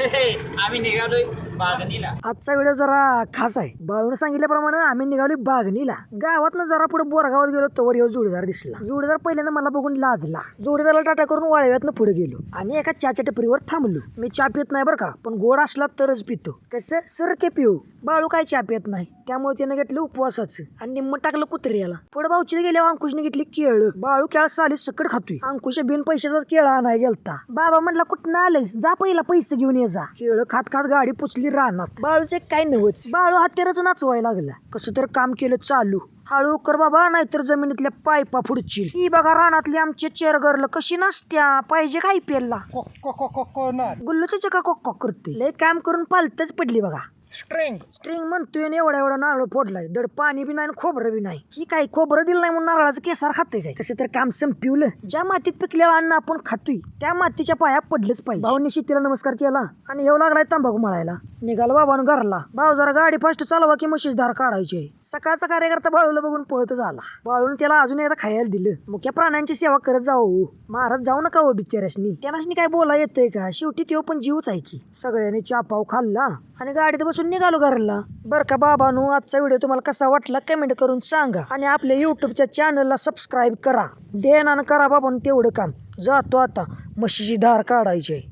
आम्ही निघालोय बागणीला. आजचा व्हिडिओ जरा खास आहे. बाळून सांगितल्याप्रमाणे आम्ही निघालोय बागणीला. गावातनं जरा पुढे बोरगावात गेलो तोवर येऊ जोडीदार दिसला. जोडीदार पहिल्यांदा मला बघून लाजला. जोडीदाराला टाटा करून वाळव्यातनं पुढे गेलो आणि एका चहाच्या टपरीवर थांबलो. मी चहा पित नाही बरं का, पण गोड असला तरच पितो. कसं सरके पिऊ. बाळू काय चहा पित नाही, त्यामुळे त्यानं घेतलं उपवासाचं आणि निम्म टाकलं कुत्र्याला. पुढे भाऊची गेल्यावर अंकुशने घेतली केळ. बाळू केळ साली सकट खातोय. अंकुशच्या बिन पैशाचाच केळा आणाय गेलता. बाबा म्हटला कुठं आलंयस, जा पहिला पैसे घेऊन ये जा. केळ खात खात गाडी पुचली रानात. बाळूचे काय नवच. बाळू हातेरच नाचवायला लागला. कसं तर काम केलं चालू. हळू कर बाबा, नाहीतर जमिनीतल्या पायपा फुडशील. ही बघा रानातली आमच्या चेअरगरला कशी नसत्या, पाहिजे काय पेलला. गुल्लूच्या चका कॉक करते. लय काम करून पालतच पडली बघा. स्ट्रिंग म्हणतोय एवढा एवढा नारळ फोडलाय. दड पाणी बी नाही खोबरं बी नाही. ही काय खोबरं दिलं नाही म्हणून नारळाचं केसार खातोय काय. कसं तर काम संपवलं. ज्या मातीत पिकलेलं अन्न आपण खातोय त्या मातीच्या पाया पडलंच पाहिजे. भाऊनी शेतीला नमस्कार केला आणि येऊ लागलाय तंबाखू मळायला. निघाला बाबानं घरला. भाऊ जरा गाडी फास्ट चालवा की म्हशीच धार काढायची. सकाळचा कार्यकर्ता बाळूला बघून पळतच आला. बाळून त्याला अजून एकदा खायला दिलं. मुख्या प्राण्यांची सेवा करत जाऊ. महाराज जाऊ नका हो बिचाऱ्यासनी. त्यांनासनी काय बोला येतंय का, शेवटी तो पण जीवच आहे की. सगळ्यांनी चहा पाव खाल्ला आणि गाडीत बसून निघालो घरला. बरं का बाबांनो, आजचा व्हिडिओ तुम्हाला कसा वाटला कमेंट करून सांगा आणि आपल्या युट्यूबच्या चॅनलला सबस्क्राईब करा. ध्यानानं करा बाबांनो तेवढं काम. जातो आता, म्हशीची धार काढायची आहे.